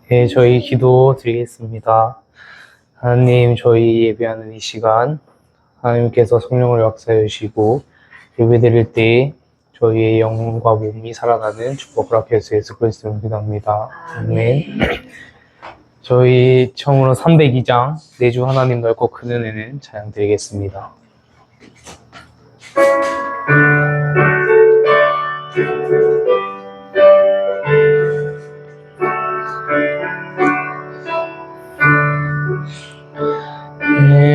네, 저희 기도 드리겠습니다. 하나님, 저희 예배하는 이 시간, 하나님께서 성령을 역사해 주시고, 예배 드릴 때 저희의 영과 몸이 살아나는 축복 허락해 주셔서 예수 그리스도로 기도합니다. 아멘. 저희 처음으로 302장, 내주 하나님 넓고 큰 은혜는 찬양 드리겠습니다.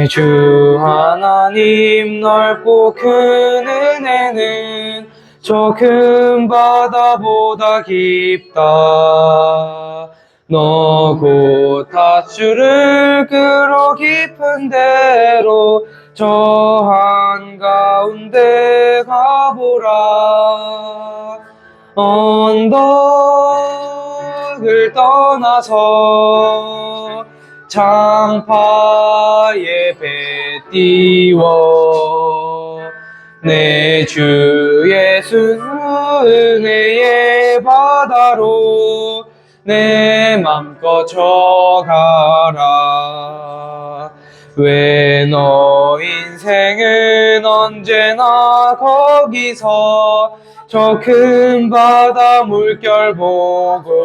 주 하나님 넓고 큰 은혜는 저 큰 바다보다 깊다. 너 곧 닷줄을 끌어 깊은 데로 저 한가운데 가보라. 언덕을 떠나서 장파에 배 띄워 내 주 예수 은혜의 바다로 내 맘껏 져가라. 왜 너 인생은 언제나 거기서 저 큰 바다 물결 보고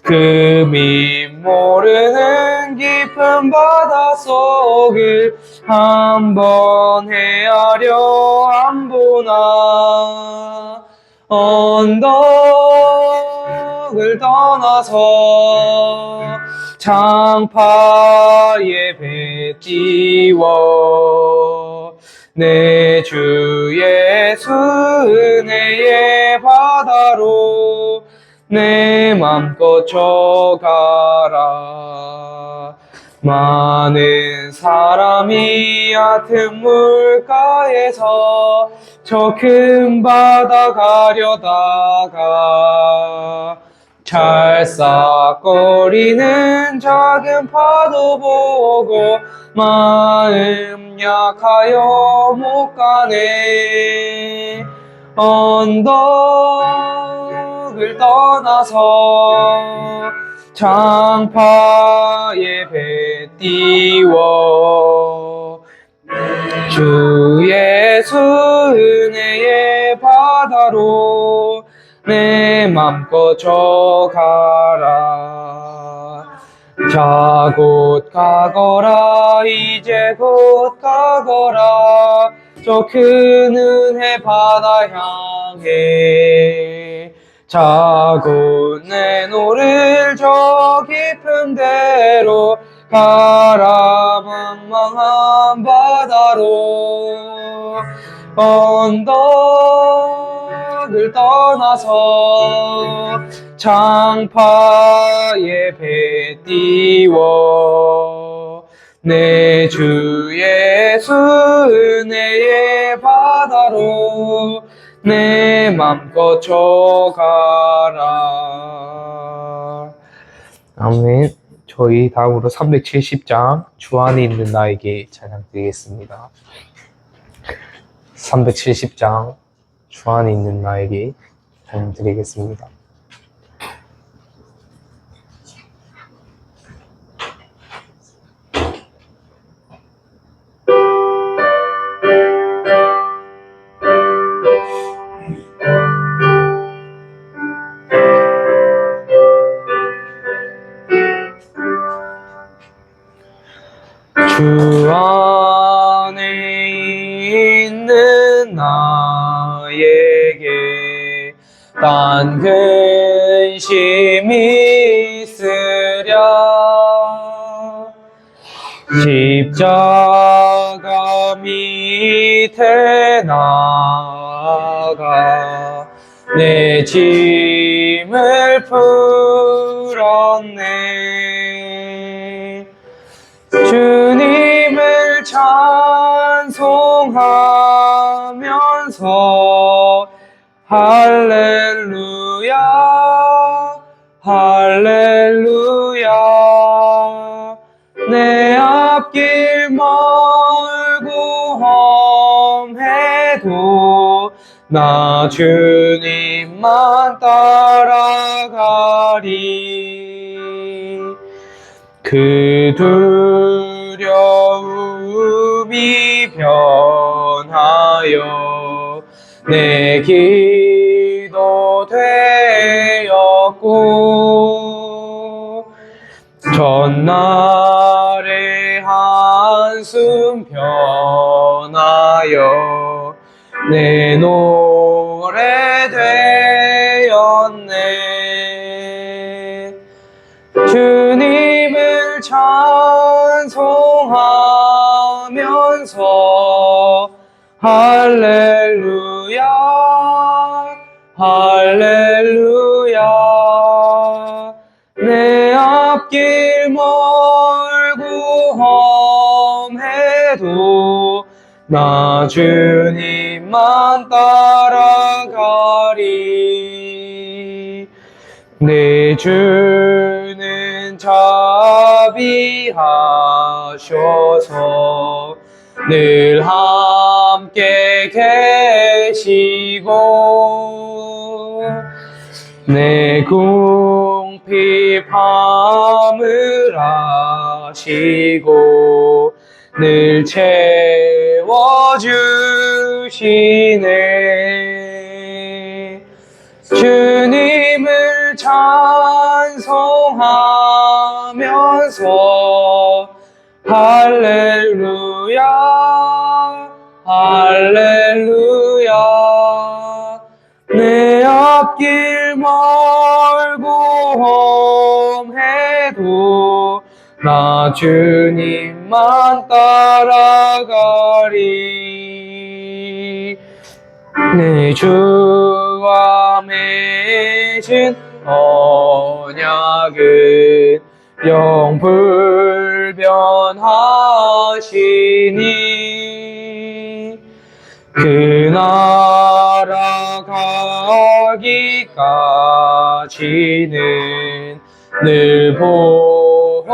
금이 모르는 깊은 바닷속을 한번 헤아려 안 보나. 언덕을 떠나서 장파에 배 띄워 내 주 예수 은혜의 바다로 내 맘껏 져가라. 많은 사람이 얕은 물가에서 저 큰 바다 가려다가 찰싹거리는 작은 파도 보고 마음 약하여 못 가네. 언덕을 떠나서 장파에 배 띄워 주 예수 은혜의 바다로 내 맘껏 져가라. 자 곧 가거라. 이제 곧 가거라. 저 큰 은혜 바다 향해 자 곧 내노를 저 깊은 데로 가라. 망망한 바다로 언덕을 떠나서 장파에 배 띄워 내 주 예수 은혜의 바다로 내 맘껏 져가라. 아멘. 저희 다음으로 370장 주 안에 있는 나에게 찬양 드리겠습니다. 370장 주 안에 있는 나에게 찬양 드리겠습니다. 주 안에 있는 나에게 딴 근심이 있으랴. 십자가 밑에 나가 내 짐을 풀었네. 주님을 찬송하면서 할렐루야 할렐루야. 내 앞길 멀고 험해도 나 주님만 따라가리. 그 두려움이 변하여 내 기도 되었고, 전날의 한숨 변하여 내 노래 되었네. 주님을 찬송하면서 할렐루야 할렐루야. 내 앞길 멀고 험해도 나 주님만 따라가리. 내 주는 자비하셔서 늘 함께 계시고, 내 궁핍함을 아시고 늘 채워주시네. 주님을 찬송하면서 할렐루야 할렐루야. 내 앞길 멀고 험해도 나 주님만 따라가리. 내 주와 맺은 언약은 영불변하시니, 그 나라 가기까지는 늘 보호하시네.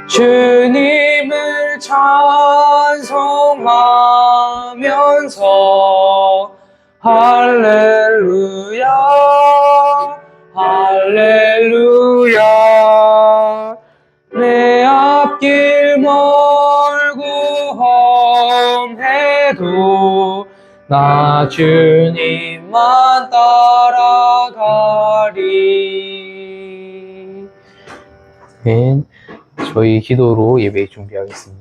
주님을 찬송하면서 할렐루야 할렐루야. 내 앞길 멀고 험해도 나 주님만 따라가리. 네, 저희 기도로 예배 준비하겠습니다.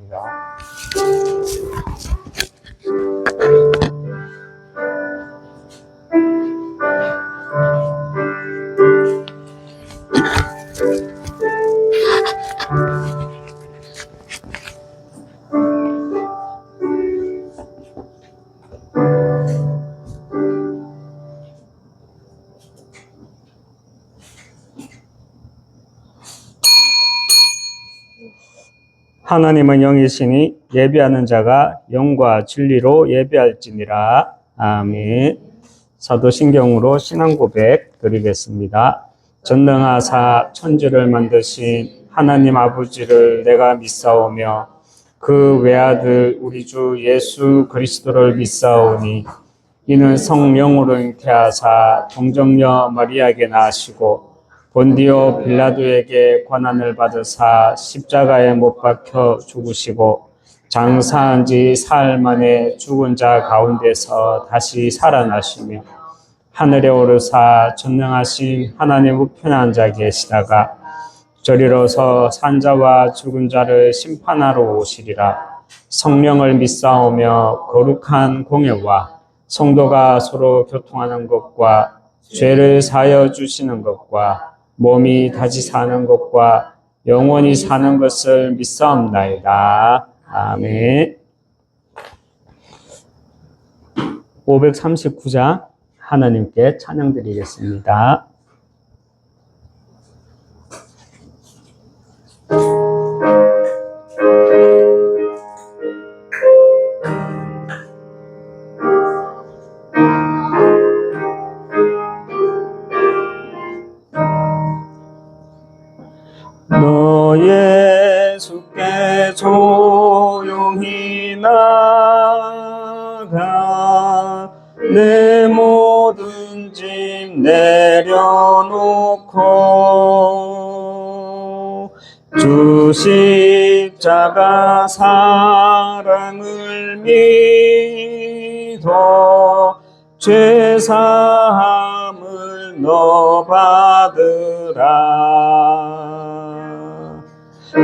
하나님은 영이시니 예배하는 자가 영과 진리로 예배할지니라. 아멘. 사도신경으로 신앙 고백 드리겠습니다. 전능하사 천지를 만드신 하나님 아버지를 내가 믿사오며 그 외아들 우리 주 예수 그리스도를 믿사오니, 이는 성령으로 잉태하사 동정녀 마리아에게 나시고 본디오 빌라도에게 고난을 받으사 십자가에 못 박혀 죽으시고 장사한 지 사흘 만에 죽은 자 가운데서 다시 살아나시며 하늘에 오르사 전능하신 하나님 우편에 앉아 계시다가 저리로서 산자와 죽은 자를 심판하러 오시리라. 성령을 믿사오며 거룩한 공예와 성도가 서로 교통하는 것과 죄를 사하여 주시는 것과 몸이 다시 사는 것과 영원히 사는 것을 믿사옵나이다. 아멘. 539장 하나님께 찬양드리겠습니다. 너 예수께 조용히 모든 짐 내려놓고 주 십자가 사랑을 믿어 죄사함을 너 받으라.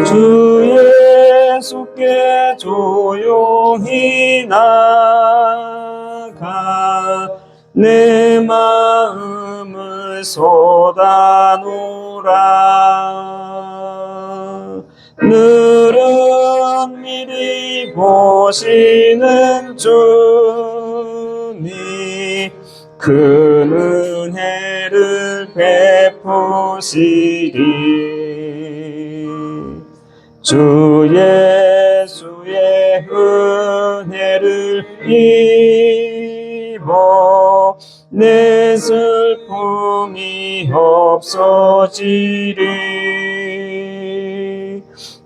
주 예수께 조용히 나가 내 마음을 쏟아놓으라. 늘은 미리 보시는 주님 그 은혜를 베푸시리. 주 예수의 은혜를 입어 내 슬픔이 없어지리.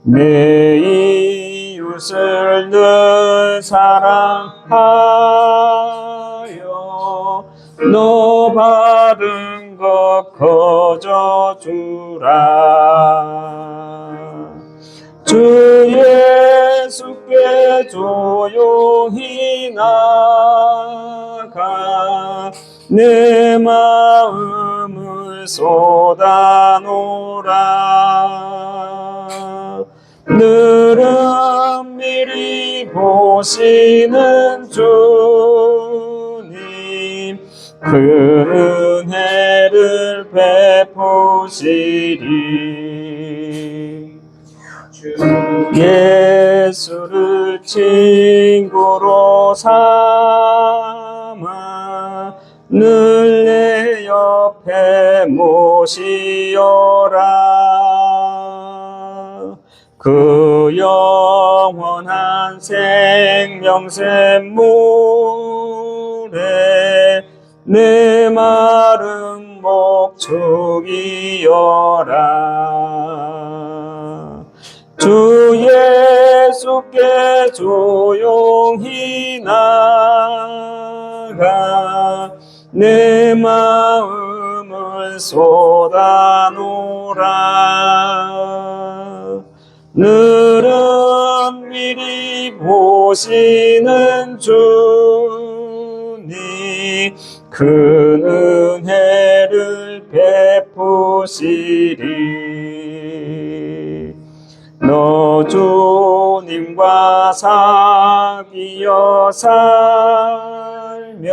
내 이웃을 늘 사랑하여 너 받은 것 거저주라. 주 예수께 조용히 나가 내 마음을 쏟아놓으라. 늘은 미리 보시는 주님 그 은혜를 베푸시리. 예수를 친구로 삼아 늘 내 옆에 모시어라. 그 영원한 생명샘물에 내 마른 목 죽이어라. 주 예수께 조용히 나가 내 마음을 쏟아놓으라. 늘은 미리 보시는 주님 그 은혜를 베푸시리. 너 주님과 사귀어 살면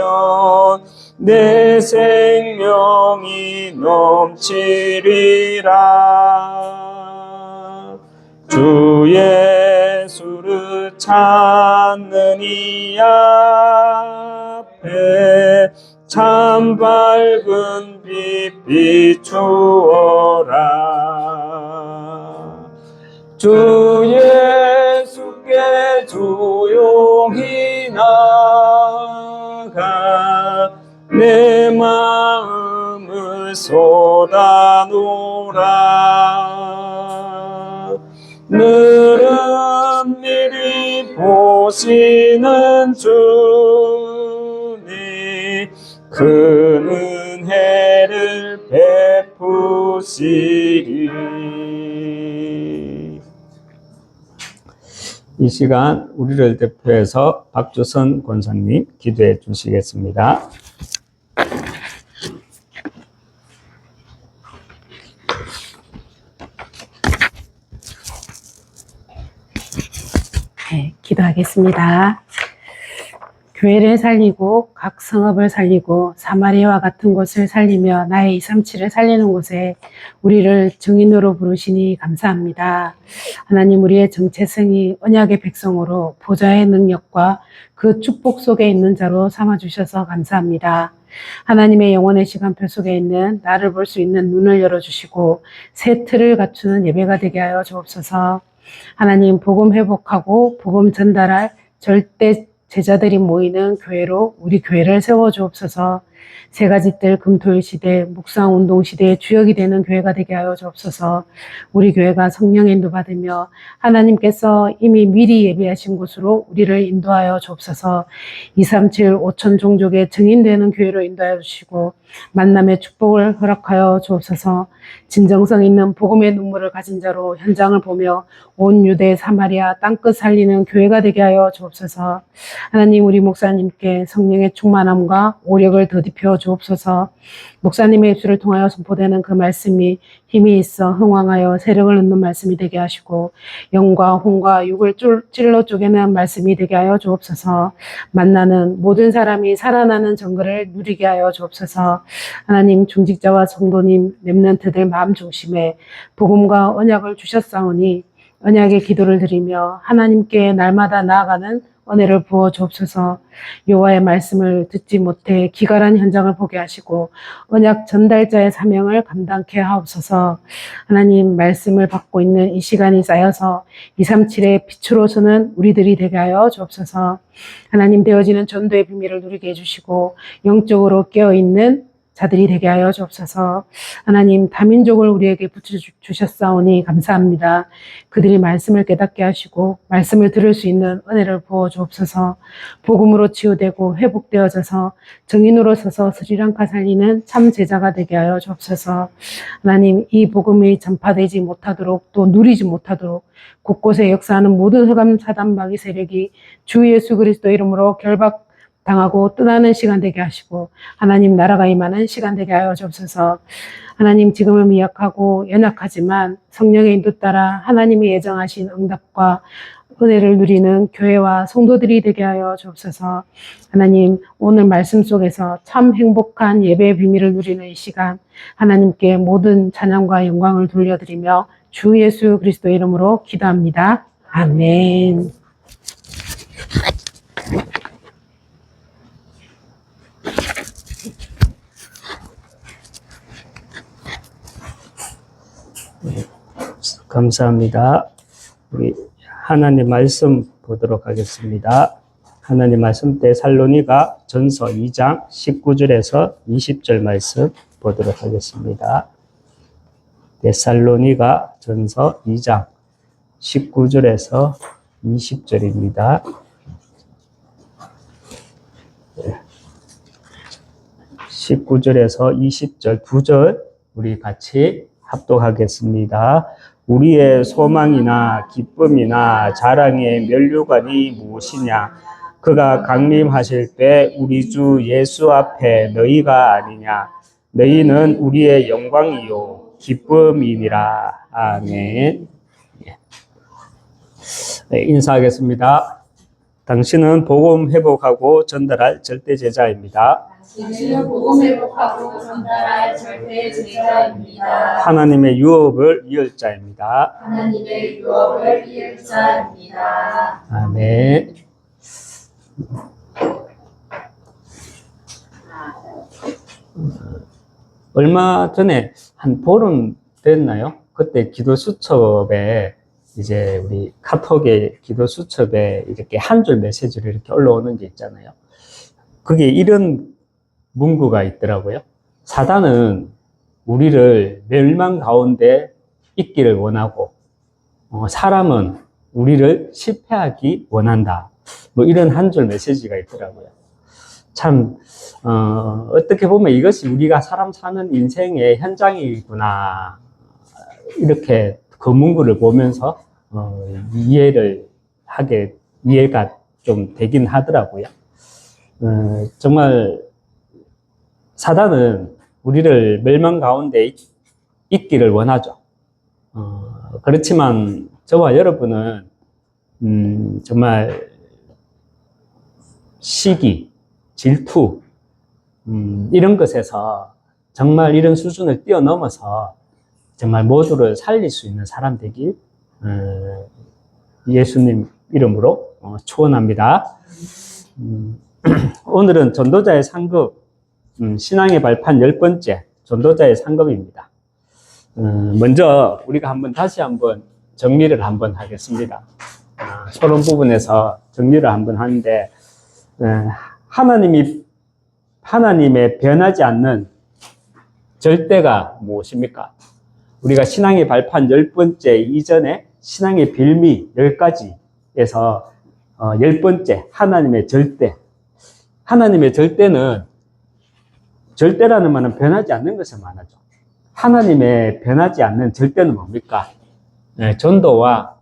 내 생명이 넘치리라. 주 예수를 찾는 이 앞에 참 밝은 빛 비추어라. 주 예수께 조용히 나가 내 마음을 쏟아놓으라. 늘은 미리 보시는 주님 그 은혜를 베푸시리. 이 시간 우리를 대표해서 박주선 권사님 기도해 주시겠습니다. 네, 기도하겠습니다. 교회를 살리고 각 성읍을 살리고 사마리아와 같은 곳을 살리며 나의 237을 살리는 곳에 우리를 증인으로 부르시니 감사합니다. 하나님, 우리의 정체성이 언약의 백성으로 보좌의 능력과 그 축복 속에 있는 자로 삼아주셔서 감사합니다. 하나님의 영원의 시간표 속에 있는 나를 볼 수 있는 눈을 열어주시고 새 틀을 갖추는 예배가 되게 하여 주옵소서. 하나님, 복음 회복하고 복음 전달할 절대 제자들이 모이는 교회로 우리 교회를 세워주옵소서. 세 가지 뜰 금토일 시대, 묵상 운동 시대의 주역이 되는 교회가 되게 하여 주옵소서. 우리 교회가 성령의 인도받으며 하나님께서 이미 미리 예비하신 곳으로 우리를 인도하여 주옵소서. 237 5천 종족의 증인되는 교회로 인도하여 주시고 만남의 축복을 허락하여 주옵소서. 진정성 있는 복음의 눈물을 가진 자로 현장을 보며 온 유대 사마리아 땅끝 살리는 교회가 되게 하여 주옵소서. 하나님, 우리 목사님께 성령의 충만함과 오력을 더딥혀 주옵소서. 목사님의 입술을 통하여 선포되는 그 말씀이 힘이 있어 흥왕하여 세력을 얻는 말씀이 되게 하시고 영과 혼과 육을 찔러 쪼개는 말씀이 되게 하여 주옵소서. 만나는 모든 사람이 살아나는 정글을 누리게 하여 주옵소서. 하나님, 중직자와 성도님, 렘넌트들 마음 중심에 복음과 언약을 주셨사오니 언약의 기도를 드리며 하나님께 날마다 나아가는 은혜를 부어 주옵소서. 여호와의 말씀을 듣지 못해 기갈한 현장을 보게 하시고 언약 전달자의 사명을 감당케 하옵소서. 하나님, 말씀을 받고 있는 이 시간이 쌓여서 237의 빛으로 서는 우리들이 되게 하여 주옵소서. 하나님, 되어지는 전도의 비밀을 누리게 해주시고 영적으로 깨어있는 자들이 되게 하여 주옵소서. 하나님, 다민족을 우리에게 붙여주셨사오니 감사합니다. 그들이 말씀을 깨닫게 하시고 말씀을 들을 수 있는 은혜를 부어 주옵소서. 복음으로 치유되고 회복되어져서 정인으로 서서 스리랑카 살리는 참 제자가 되게 하여 주옵소서. 하나님, 이 복음이 전파되지 못하도록 또 누리지 못하도록 곳곳에 역사하는 모든 흑암 사단 마귀 세력이 주 예수 그리스도 이름으로 결박당하고 떠나는 시간 되게 하시고 하나님 나라가 임하는 시간 되게 하여 주옵소서. 하나님, 지금은 미약하고 연약하지만 성령의 인도 따라 하나님이 예정하신 응답과 은혜를 누리는 교회와 성도들이 되게 하여 주옵소서. 하나님, 오늘 말씀 속에서 참 행복한 예배의 비밀을 누리는 이 시간 하나님께 모든 찬양과 영광을 돌려드리며 주 예수 그리스도 이름으로 기도합니다. 아멘. 감사합니다. 우리 하나님 말씀 보도록 하겠습니다. 하나님 말씀 데살로니가 전서 2장 19절에서 20절 말씀 보도록 하겠습니다. 데살로니가 전서 2장 19절에서 20절입니다. 19절에서 20절 두 절 우리 같이 합독하겠습니다. 우리의 소망이나 기쁨이나 자랑의 면류관이 무엇이냐? 그가 강림하실 때 우리 주 예수 앞에 너희가 아니냐? 너희는 우리의 영광이요 기쁨이니라. 아멘. 네, 인사하겠습니다. 당신은 복음 회복하고 전달할 절대 제자입니다. 당신은 복음 회복하고 전달할 절대 제자입니다. 하나님의 유업을 이을 자입니다. 하나님의 유업을 이을 자입니다. 아멘. 얼마 전에 한 보름 됐나요? 그때 기도 수첩에 이제 우리 카톡에 기도 수첩에 이렇게 한 줄 메시지를 이렇게 올라오는 게 있잖아요. 그게 이런 문구가 있더라고요. 사단은 우리를 멸망 가운데 있기를 원하고 사람은 우리를 실패하기 원한다. 뭐 이런 한 줄 메시지가 있더라고요. 참 어떻게 보면 이것이 우리가 사람 사는 인생의 현장이구나. 이렇게 그 문구를 보면서 이해가 좀 되긴 하더라고요. 정말 사단은 우리를 멸망 가운데 있기를 원하죠. 그렇지만 저와 여러분은 정말 시기, 질투 이런 것에서 정말 이런 수준을 뛰어넘어서 정말 모두를 살릴 수 있는 사람 되길 예수님 이름으로 축원합니다. 오늘은 전도자의 상급, 신앙의 발판 10번째 전도자의 상급입니다. 먼저 우리가 다시 한번 정리를 한번 하겠습니다. 서론 부분에서 정리를 한번 하는데 하나님이 하나님의 변하지 않는 절대가 무엇입니까? 우리가 신앙의 발판 10번째 이전에 신앙의 빌미 10가지에서 10번째 하나님의 절대. 하나님의 절대는 절대라는 말은 변하지 않는 것을 말하죠. 하나님의 변하지 않는 절대는 뭡니까? 네, 전도와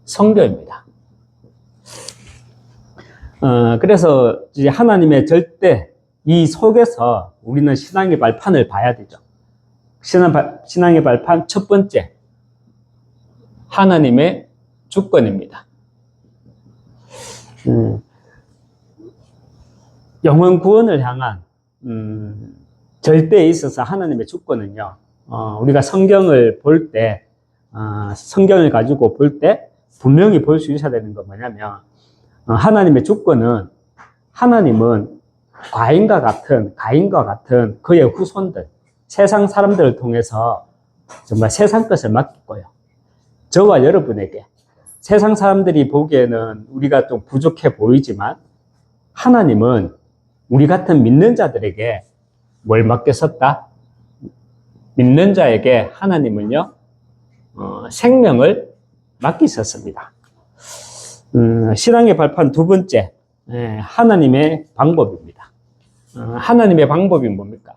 성교입니다. 그래서 이제 하나님의 절대 이 속에서 우리는 신앙의 발판을 봐야 되죠. 신앙의 발판 첫 번째, 하나님의 주권입니다. 영혼 구원을 향한 절대에 있어서 하나님의 주권은요, 우리가 성경을 볼 때, 성경을 가지고 볼 때 분명히 볼 수 있어야 되는 건 뭐냐면, 하나님의 주권은, 하나님은 가인과 같은 그의 후손들, 세상 사람들을 통해서 정말 세상 것을 맡겼고요. 저와 여러분에게, 세상 사람들이 보기에는 우리가 좀 부족해 보이지만, 하나님은 우리 같은 믿는 자들에게 뭘 맡겼었다? 믿는 자에게 하나님은요, 생명을 맡기셨습니다. 신앙의 발판 두 번째, 하나님의 방법입니다. 하나님의 방법이 뭡니까?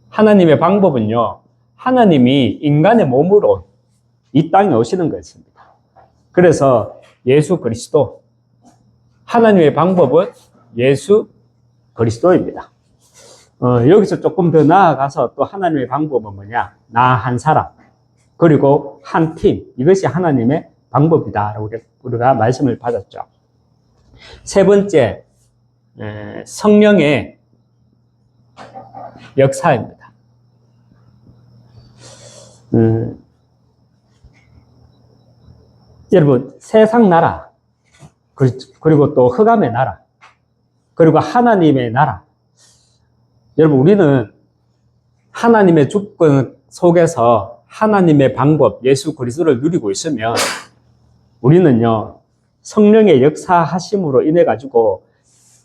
하나님의 방법은요, 하나님이 인간의 몸으로 이 땅에 오시는 것입니다. 그래서 예수 그리스도, 하나님의 방법은 예수 그리스도입니다. 여기서 조금 더 나아가서 또 하나님의 방법은 뭐냐? 나 한 사람, 그리고 한 팀, 이것이 하나님의 방법이다라고 우리가 말씀을 받았죠. 세 번째, 성령의 역사입니다. 여러분, 세상 나라, 그리고 또 흑암의 나라, 그리고 하나님의 나라. 여러분, 우리는 하나님의 주권 속에서 하나님의 방법, 예수 그리스도를 누리고 있으면 우리는요, 성령의 역사하심으로 인해 가지고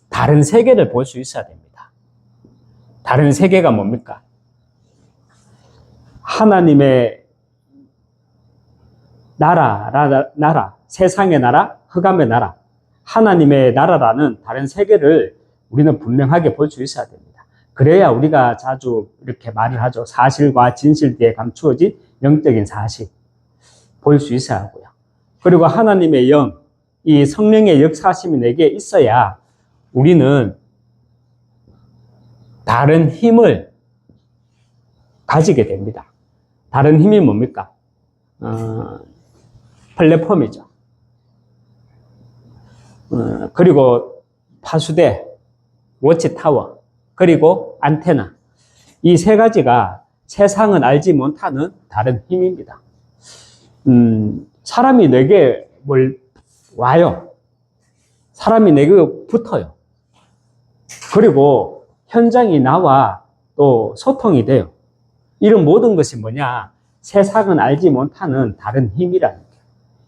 다른 세계를 볼 수 있어야 됩니다. 다른 세계가 뭡니까? 하나님의 나라, 세상의 나라, 흑암의 나라, 하나님의 나라라는 다른 세계를 우리는 분명하게 볼 수 있어야 됩니다. 그래야 우리가 자주 이렇게 말을 하죠. 사실과 진실 뒤에 감추어진 영적인 사실. 볼 수 있어야 하고요. 그리고 하나님의 영, 이 성령의 역사심이 내게 있어야 우리는 다른 힘을 가지게 됩니다. 다른 힘이 뭡니까? 플랫폼이죠. 그리고 파수대, 워치타워, 그리고 안테나. 이 세 가지가 세상은 알지 못하는 다른 힘입니다. 사람이 내게 와요. 사람이 내게 붙어요. 그리고 현장이 나와 또 소통이 돼요. 이런 모든 것이 뭐냐? 세상은 알지 못하는 다른 힘이라는 거예요.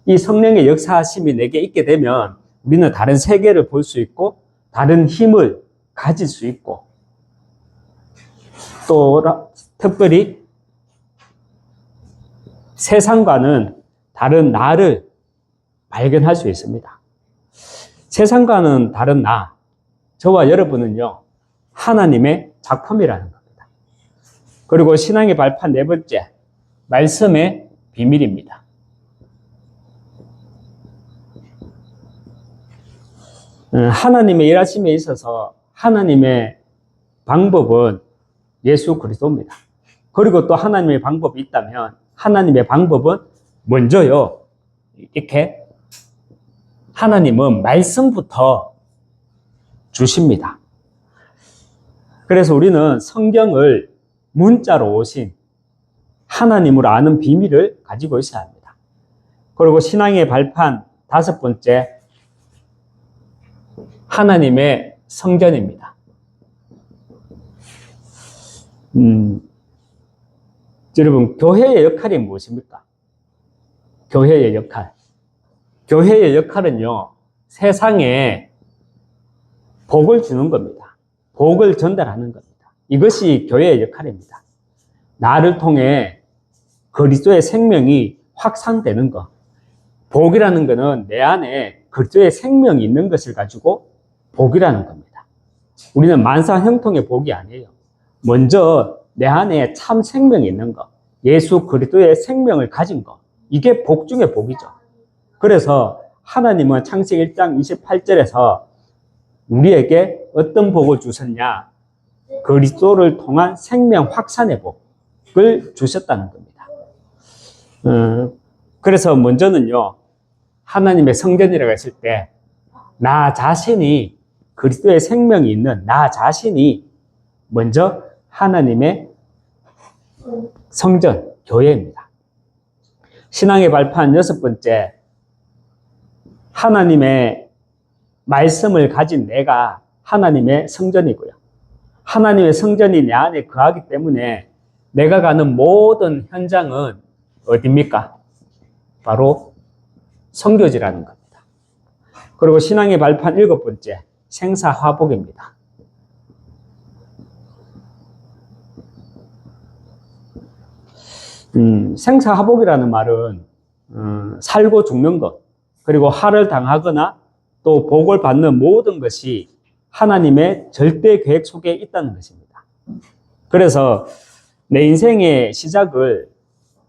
이 성령의 역사하심이 내게 있게 되면 우리는 다른 세계를 볼 수 있고 다른 힘을 가질 수 있고 또 특별히 세상과는 다른 나를 발견할 수 있습니다. 세상과는 다른 나, 저와 여러분은요, 하나님의 작품이라는 겁니다. 그리고 신앙의 발판 네 번째, 말씀의 비밀입니다. 하나님의 일하심에 있어서 하나님의 방법은 예수 그리스도입니다. 그리고 또 하나님의 방법이 있다면 하나님의 방법은 먼저요, 이렇게 하나님은 말씀부터 주십니다. 그래서 우리는 성경을 문자로 오신 하나님을 아는 비밀을 가지고 있어야 합니다. 그리고 신앙의 발판 다섯 번째, 하나님의 성전입니다. 여러분, 교회의 역할이 무엇입니까? 교회의 역할. 교회의 역할은요, 세상에 복을 주는 겁니다. 복을 전달하는 겁니다. 이것이 교회의 역할입니다. 나를 통해 그리스도의 생명이 확산되는 것. 복이라는 것은 내 안에 그리스도의 생명이 있는 것을 가지고 복이라는 겁니다. 우리는 만사 형통의 복이 아니에요. 먼저 내 안에 참 생명이 있는 것, 예수 그리스도의 생명을 가진 것, 이게 복 중의 복이죠. 그래서 하나님은 창세기 1장 28절에서 우리에게 어떤 복을 주셨냐? 그리스도를 통한 생명 확산의 복을 주셨다는 겁니다. 그래서 먼저는요, 하나님의 성전이라고 했을 때 나 자신이 그리스도의 생명이 있는 나 자신이 먼저 하나님의 성전, 교회입니다. 신앙의 발판 6번째, 하나님의 말씀을 가진 내가 하나님의 성전이고요. 하나님의 성전이 내 안에 거하기 때문에 내가 가는 모든 현장은 어디입니까? 바로 성교지라는 겁니다. 그리고 신앙의 발판 7번째, 생사화복입니다. 생사화복이라는 말은 살고 죽는 것, 그리고 화를 당하거나 또 복을 받는 모든 것이 하나님의 절대 계획 속에 있다는 것입니다. 그래서 내 인생의 시작을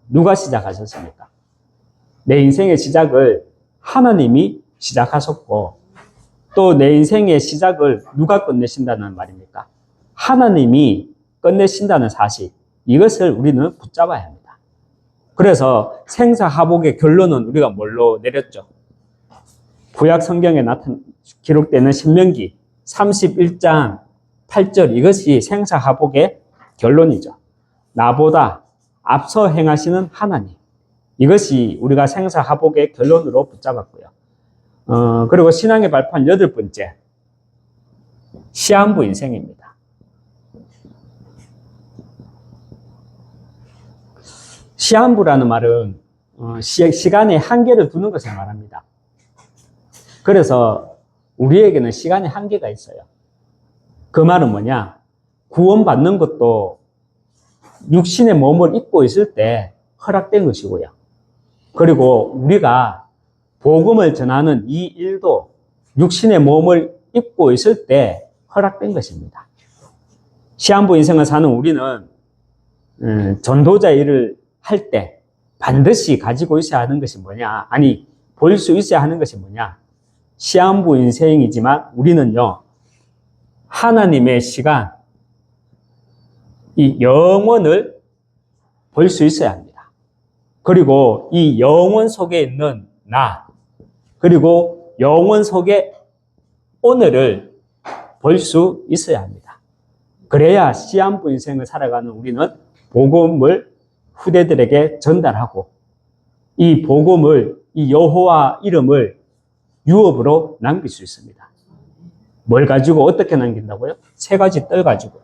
누가 시작하셨습니까? 내 인생의 시작을 하나님이 시작하셨고, 또 내 인생의 시작을 누가 끝내신다는 말입니까? 하나님이 끝내신다는 사실, 이것을 우리는 붙잡아야 합니다. 그래서 생사화복의 결론은 우리가 뭘로 내렸죠? 구약 성경에 기록되는 신명기 31장 8절, 이것이 생사화복의 결론이죠. 나보다 앞서 행하시는 하나님, 이것이 우리가 생사화복의 결론으로 붙잡았고요. 그리고 신앙의 발판 8번째, 시한부 인생입니다. 시한부라는 말은 시간에 한계를 두는 것을 말합니다. 그래서 우리에게는 시간의 한계가 있어요. 그 말은 뭐냐? 구원받는 것도 육신의 몸을 입고 있을 때 허락된 것이고요. 그리고 우리가 복음을 전하는 이 일도 육신의 몸을 입고 있을 때 허락된 것입니다. 시한부 인생을 사는 우리는 전도자 일을 할 때 반드시 가지고 있어야 하는 것이 뭐냐? 아니, 볼 수 있어야 하는 것이 뭐냐? 시한부 인생이지만 우리는요, 하나님의 시간, 이 영원을 볼 수 있어야 합니다. 그리고 이 영원 속에 있는 나, 그리고 영원 속에 오늘을 볼 수 있어야 합니다. 그래야 시한부 인생을 살아가는 우리는 복음을 후대들에게 전달하고 이 복음을, 이 여호와 이름을 유업으로 남길 수 있습니다. 뭘 가지고 어떻게 남긴다고요? 3가지 뜰 가지고.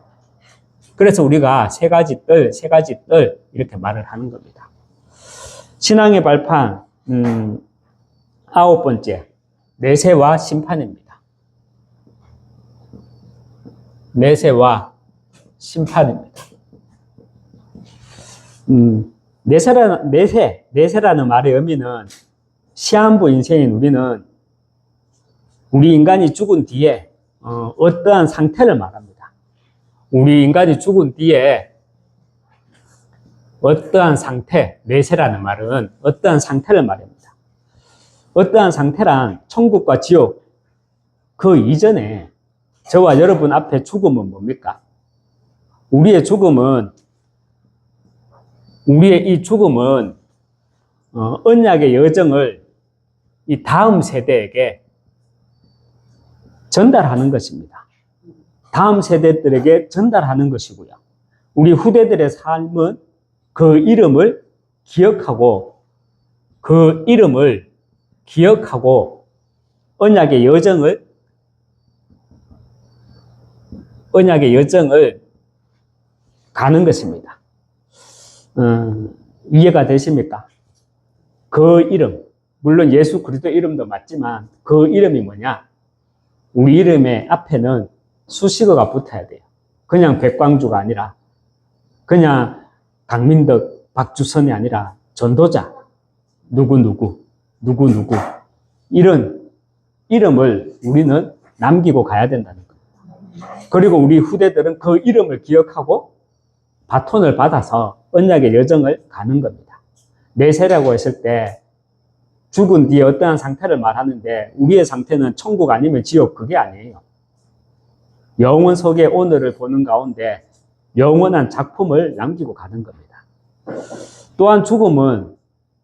그래서 우리가 3가지 뜰, 3가지 뜰 이렇게 말을 하는 겁니다. 신앙의 발판 9번째, 내세와 심판입니다. 내세와 심판입니다. 내세라는 말의 의미는 시한부 인생인 우리는 우리 인간이 죽은 뒤에 어떠한 상태를 말합니다. 우리 인간이 죽은 뒤에 어떠한 상태, 내세라는 말은 어떠한 상태를 말합니다. 어떠한 상태란 천국과 지옥, 그 이전에 저와 여러분 앞에 죽음은 뭡니까? 우리의 이 죽음은 언약의 여정을 이 다음 세대에게 전달하는 것입니다. 다음 세대들에게 전달하는 것이고요. 우리 후대들의 삶은 그 이름을 기억하고 언약의 여정을 가는 것입니다. 이해가 되십니까? 그 이름, 물론 예수 그리스도 이름도 맞지만 그 이름이 뭐냐? 우리 이름의 앞에는 수식어가 붙어야 돼요. 그냥 백광주가 아니라, 그냥 강민덕, 박주선이 아니라 전도자, 누구누구, 누구누구, 이런 이름을 우리는 남기고 가야 된다는 거예요. 그리고 우리 후대들은 그 이름을 기억하고 바톤을 받아서 언약의 여정을 가는 겁니다. 내세라고 했을 때 죽은 뒤에 어떠한 상태를 말하는데, 우리의 상태는 천국 아니면 지옥, 그게 아니에요. 영원 속의 오늘을 보는 가운데 영원한 작품을 남기고 가는 겁니다. 또한 죽음은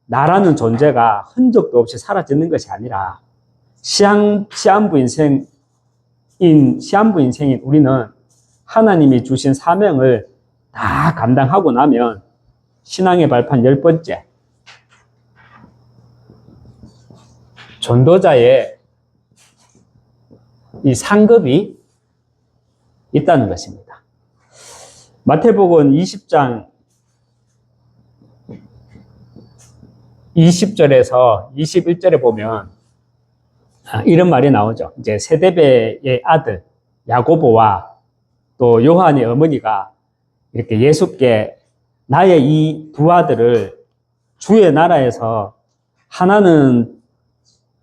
나라는 존재가 흔적도 없이 사라지는 것이 아니라 시한부 인생인 우리는 하나님이 주신 사명을 다 감당하고 나면 신앙의 발판 10번째, 전도자의 이 상급이 있다는 것입니다. 마태복음 20장 20절에서 21절에 보면 이런 말이 나오죠. 이제 세데베의 아들 야고보와 또 요한의 어머니가 이렇게 예수께 나의 이 두 아들을 주의 나라에서 하나는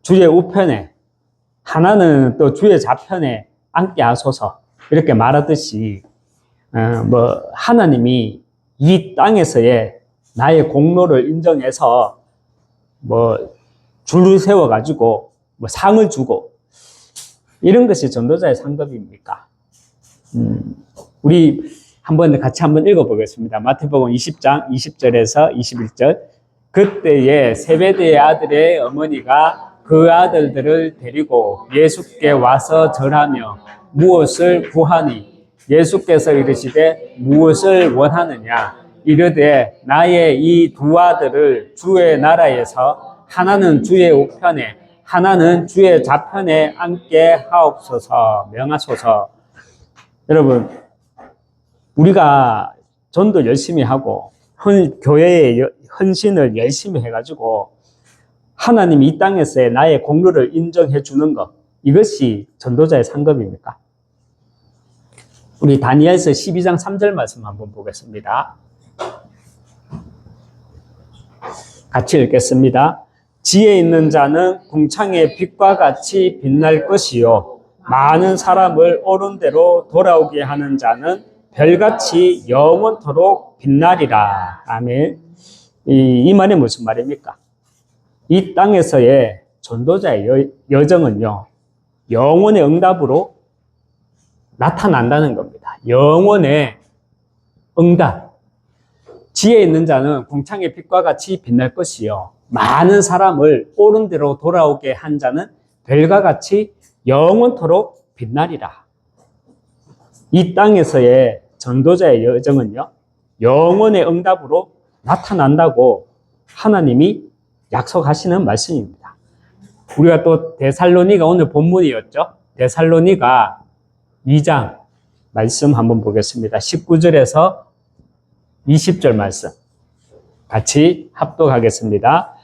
주의 우편에 하나는 또 주의 좌편에 앉게 하소서, 이렇게 말하듯이 하나님이 이 땅에서의 나의 공로를 인정해서 줄을 세워가지고 상을 주고, 이런 것이 전도자의 상급입니까? 우리 같이 한번 읽어보겠습니다. 마태복음 20장 20절에서 21절. 그때에 세베대의 아들의 어머니가 그 아들들을 데리고 예수께 와서 절하며 무엇을 구하니, 예수께서 이르시되 무엇을 원하느냐, 이르되 나의 이 두 아들을 주의 나라에서 하나는 주의 우편에 하나는 주의 좌편에 앉게 하옵소서, 명하소서. 여러분, 우리가 전도 열심히 하고 교회의 헌신을 열심히 해가지고 하나님이 이 땅에서의 나의 공로를 인정해 주는 것, 이것이 전도자의 상급입니까? 우리 다니엘서 12장 3절 말씀 한번 보겠습니다. 같이 읽겠습니다. 지혜 있는 자는 궁창의 빛과 같이 빛날 것이요, 많은 사람을 옳은 대로 돌아오게 하는 자는 별같이 영원토록 빛나리라. 아멘. 이 말이 무슨 말입니까? 이 땅에서의 전도자의 여정은요, 영원의 응답으로 나타난다는 겁니다. 영원의 응답. 지혜 있는 자는 궁창의 빛과 같이 빛날 것이요, 많은 사람을 옳은 대로 돌아오게 한 자는 별과 같이 영원토록 빛나리라. 이 땅에서의 전도자의 여정은요, 영원의 응답으로 나타난다고 하나님이 약속하시는 말씀입니다. 우리가 또 데살로니가 오늘 본문이었죠. 데살로니가 2장 말씀 한번 보겠습니다. 19절에서 20절 말씀 같이 합독하겠습니다.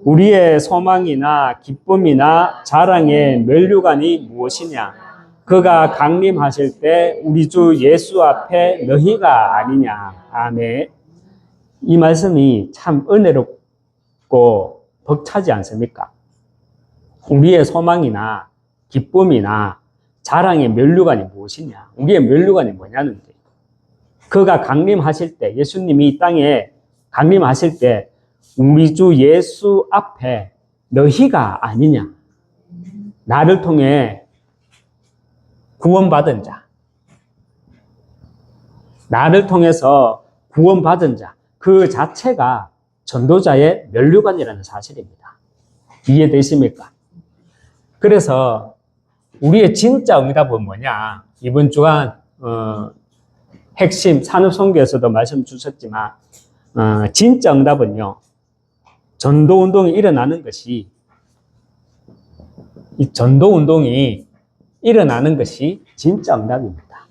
우리의 소망이나 기쁨이나 자랑의 면류관이 무엇이냐? 그가 강림하실 때 우리 주 예수 앞에 너희가 아니냐. 아멘. 이 말씀이 참 은혜롭고 벅차지 않습니까? 우리의 소망이나 기쁨이나 자랑의 면류관이 무엇이냐? 우리의 면류관이 뭐냐는 게, 그가 강림하실 때, 예수님이 이 땅에 강림하실 때 우리 주 예수 앞에 너희가 아니냐? 나를 통해 구원받은 자, 나를 통해서 구원받은 자, 그 자체가 전도자의 면류관이라는 사실입니다. 이해되십니까? 그래서 우리의 진짜 응답은 뭐냐? 이번 주간 핵심 산업선교에서도 말씀 주셨지만 진짜 응답은요, 전도운동이 일어나는 것이, 이 전도운동이 일어나는 것이 진짜 응답입니다.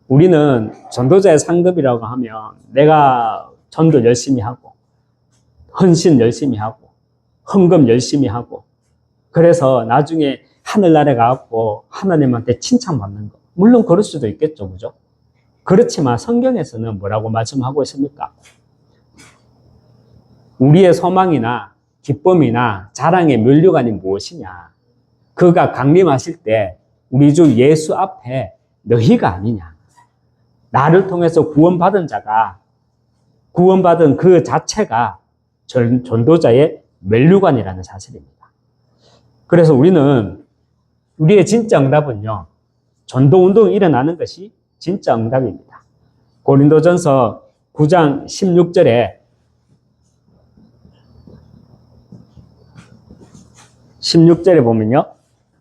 우리는 전도자의 상급이라고 하면 내가 전도 열심히 하고 헌신 열심히 하고 헌금 열심히 하고, 그래서 나중에 하늘나라에 가고 하나님한테 칭찬받는 거, 물론 그럴 수도 있겠죠. 그죠? 그렇지만 성경에서는 뭐라고 말씀하고 있습니까? 우리의 소망이나 기쁨이나 자랑의 면류관이 무엇이냐? 그가 강림하실 때 우리 주 예수 앞에 너희가 아니냐? 나를 통해서 구원받은 자가, 구원받은 그 자체가 전도자의 면류관이라는 사실입니다. 그래서 우리는, 우리의 진짜 응답은요, 전도운동이 일어나는 것이 진짜 응답입니다. 고린도전서 9장 16절에 보면요,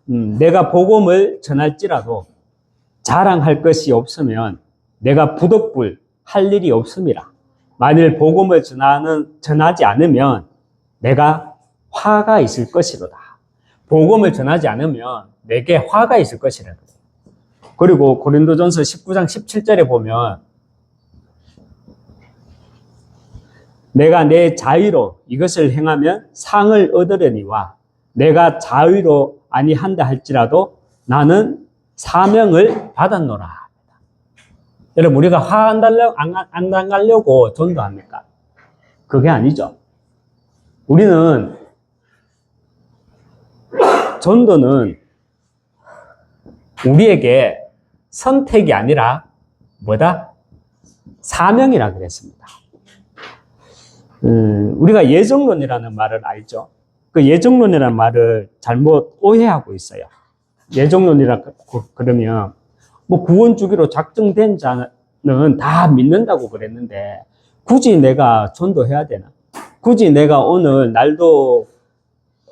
내가 복음을 전할지라도 자랑할 것이 없으면 내가 부득불 할 일이 없음이라. 만일 복음을 전하지 않으면 내가 화가 있을 것이로다. 복음을 전하지 않으면 내게 화가 있을 것이라. 그리고 고린도전서 19장 17절에 보면 내가 내 자유로 이것을 행하면 상을 얻으려니와 내가 자유로 아니한다 할지라도 나는 사명을 받았노라. 여러분, 우리가 화 안 당하려고 전도합니까? 그게 아니죠. 우리는, 전도는 우리에게 선택이 아니라 뭐다? 사명이라 그랬습니다. 우리가 예정론이라는 말을 알죠? 그 예정론이라는 말을 잘못 오해하고 있어요. 예정론이라 그러면 뭐 구원 주기로 작정된 자는 다 믿는다고 그랬는데 굳이 내가 전도해야 되나? 굳이 내가 오늘 날도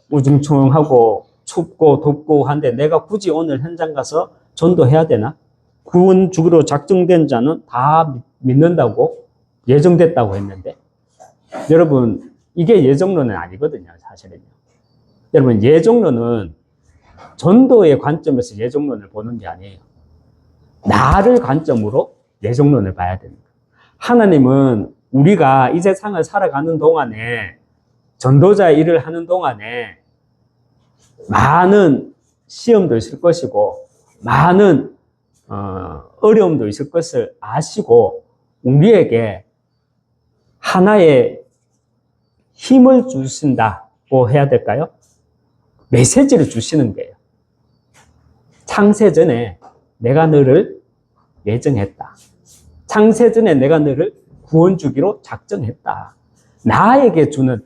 우중충하고 춥고 덥고 한데 내가 굳이 오늘 현장 가서 전도해야 되나? 구원 주기로 작정된 자는 다 믿는다고 예정됐다고 했는데 여러분, 이게 예정론은 아니거든요, 사실은요. 여러분, 예정론은 전도의 관점에서 예정론을 보는 게 아니에요. 나를 관점으로 예정론을 봐야 됩니다. 하나님은 우리가 이 세상을 살아가는 동안에, 전도자의 일을 하는 동안에 많은 시험도 있을 것이고 많은 어려움도 있을 것을 아시고 우리에게 하나의 힘을 주신다고 해야 될까요? 메시지를 주시는 거예요. 창세전에 내가 너를 예정했다. 창세전에 내가 너를 구원 주기로 작정했다. 나에게 주는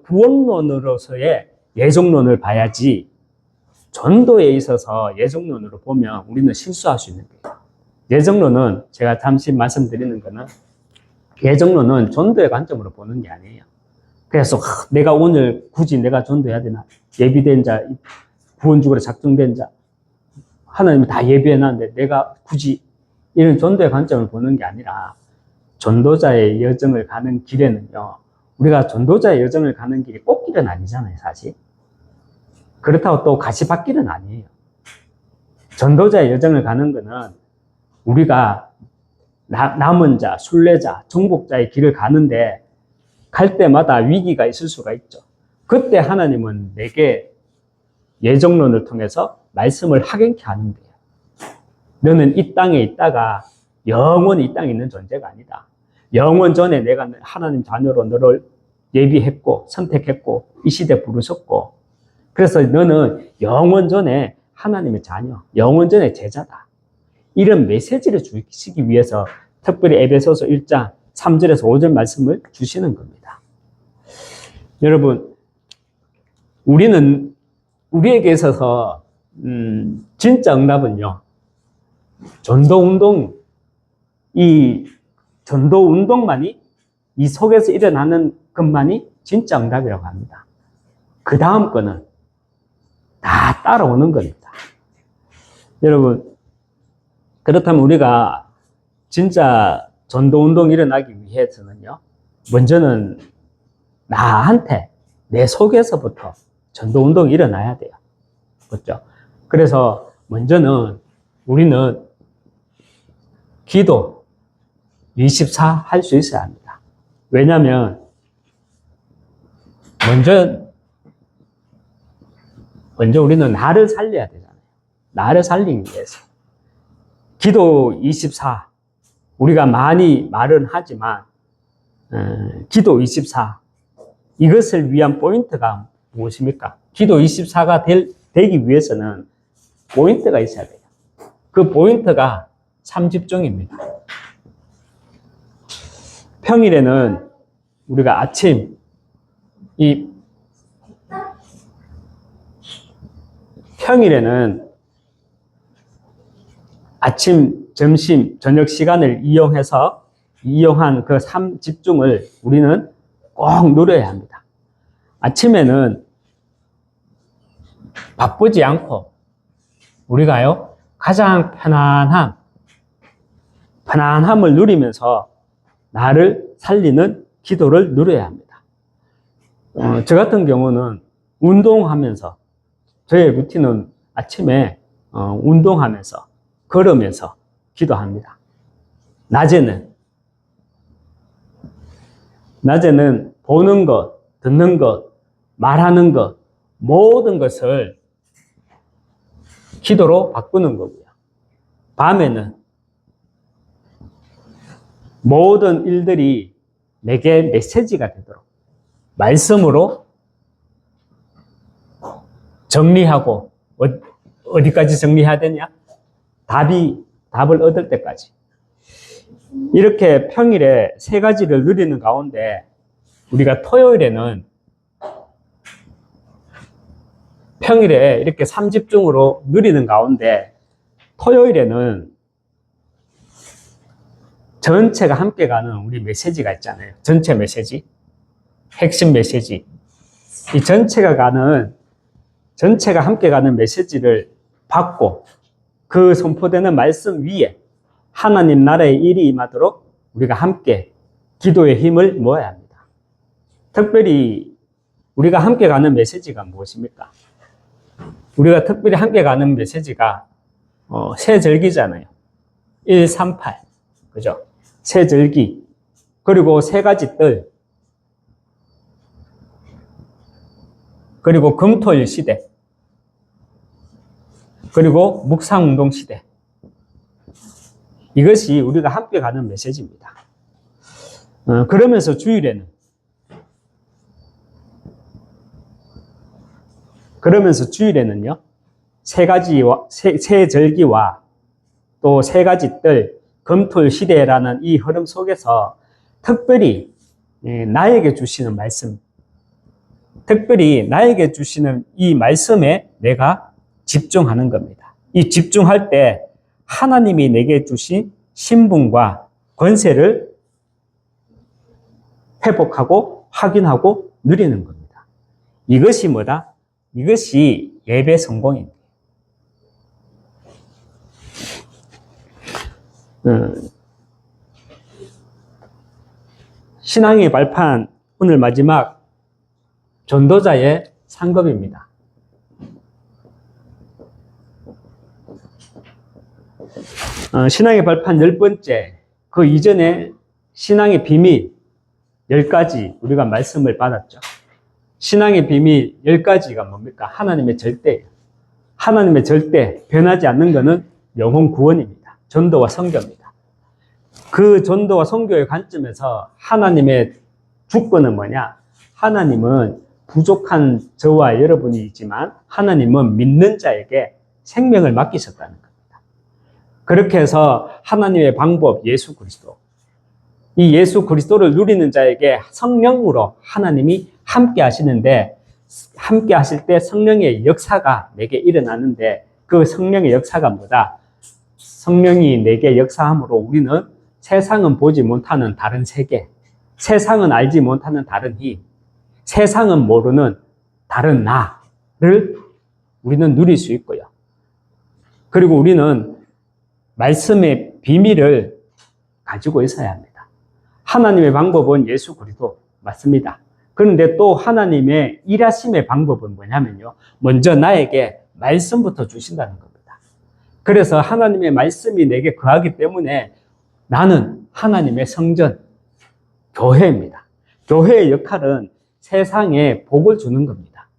구원론으로서의 예정론을 봐야지 전도에 있어서 예정론으로 보면 우리는 실수할 수 있는 거예요. 예정론은 제가 잠시 말씀드리는 거는 예정론은 전도의 관점으로 보는 게 아니에요. 그래서 내가 오늘 굳이 내가 전도해야 되나? 예비된 자, 구원 주기로 작정된 자, 하나님이 다 예비해놨는데 내가 굳이 이런 전도의 관점을 보는 게 아니라 전도자의 여정을 가는 길에는요, 우리가 전도자의 여정을 가는 길이 꽃길은 아니잖아요, 사실. 그렇다고 또 가시밭길은 아니에요. 전도자의 여정을 가는 거는 우리가 남은 자, 순례자, 정복자의 길을 가는데 갈 때마다 위기가 있을 수가 있죠. 그때 하나님은 내게 예정론을 통해서 말씀을 확연케 하는 거예요. 너는 이 땅에 있다가 영원히 이 땅에 있는 존재가 아니다. 영원 전에 내가 하나님 자녀로 너를 예비했고 선택했고 이 시대 부르셨고 그래서 너는 영원 전에 하나님의 자녀, 영원 전에 제자다. 이런 메시지를 주시기 위해서 특별히 에베소서 1장 3절에서 5절 말씀을 주시는 겁니다. 여러분, 우리에게 있어서 진짜 응답은요, 이 전도운동만이 이 속에서 일어나는 것만이 진짜 응답이라고 합니다. 그 다음 거는 다 따라오는 겁니다. 여러분, 그렇다면 우리가 진짜 전도운동이 일어나기 위해서는요, 먼저는 나한테, 내 속에서부터 전도운동이 일어나야 돼요. 그렇죠? 그래서 먼저는 우리는 기도 24 할 수 있어야 합니다. 왜냐하면 먼저 우리는 나를 살려야 되잖아요. 나를 살리기 위해서. 기도 24. 우리가 많이 말은 하지만 기도 24. 이것을 위한 포인트가 무엇입니까? 기도 24가 되기 위해서는 포인트가 있어야 돼요. 그 포인트가 삼집중입니다. 평일에는 우리가 아침 평일에는 아침, 점심, 저녁 시간을 이용한 그 삼집중을 우리는 꼭 누려야 합니다. 아침에는 바쁘지 않고 우리가요 가장 편안함을 누리면서 나를 살리는 기도를 누려야 합니다. 저 같은 경우는 운동하면서 저의 루틴은 아침에 운동하면서 걸으면서 기도합니다. 낮에는 보는 것, 듣는 것, 말하는 것 모든 것을 기도로 바꾸는 거고요. 밤에는 모든 일들이 내게 메시지가 되도록 말씀으로 정리하고 어디까지 정리해야 되냐? 답을 얻을 때까지. 이렇게 평일에 세 가지를 누리는 가운데 우리가 평일에 이렇게 삼집중으로 누리는 가운데 토요일에는 전체가 함께 가는 우리 메시지가 있잖아요. 전체 메시지, 핵심 메시지. 이 전체가 함께 가는 메시지를 받고 그 선포되는 말씀 위에 하나님 나라의 일이 임하도록 우리가 함께 기도의 힘을 모아야 합니다. 특별히 우리가 함께 가는 메시지가 무엇입니까? 우리가 특별히 함께 가는 메시지가 새 절기잖아요. 138 그죠? 새 절기 그리고 세 가지 뜰 그리고 금토일 시대 그리고 묵상운동 시대. 이것이 우리가 함께 가는 메시지입니다. 그러면서 주일에는요, 세 절기와 또 세 가지 뜰, 금토일 시대라는 이 흐름 속에서 특별히 나에게 주시는 말씀, 특별히 나에게 주시는 이 말씀에 내가 집중하는 겁니다. 이 집중할 때 하나님이 내게 주신 신분과 권세를 회복하고 확인하고 누리는 겁니다. 이것이 뭐다? 이것이 예배 성공입니다. 신앙의 발판 오늘 마지막 전도자의 상급입니다. 신앙의 발판 10번째, 그 이전에 신앙의 비밀 10가지 우리가 말씀을 받았죠. 신앙의 비밀 10가지가 뭡니까? 하나님의 절대예요. 하나님의 절대, 변하지 않는 것은 영혼 구원입니다. 전도와 선교입니다. 그 전도와 선교의 관점에서 하나님의 주권은 뭐냐? 하나님은 부족한 저와 여러분이지만 하나님은 믿는 자에게 생명을 맡기셨다는 겁니다. 그렇게 해서 하나님의 방법 예수 그리스도, 이 예수 그리스도를 누리는 자에게 성령으로 하나님이 함께 하시는데, 함께 하실 때 성령의 역사가 내게 일어나는데 그 성령의 역사가 뭐다? 성령이 내게 역사함으로 우리는 세상은 보지 못하는 다른 세계, 세상은 알지 못하는 다른 힘, 세상은 모르는 다른 나를 우리는 누릴 수 있고요. 그리고 우리는 말씀의 비밀을 가지고 있어야 합니다. 하나님의 방법은 예수 그리스도 맞습니다. 그런데 또 하나님의 일하심의 방법은 뭐냐면요, 먼저 나에게 말씀부터 주신다는 겁니다. 그래서 하나님의 말씀이 내게 거하기 때문에 나는 하나님의 성전, 교회입니다. 교회의 역할은 세상에 복을 주는 겁니다.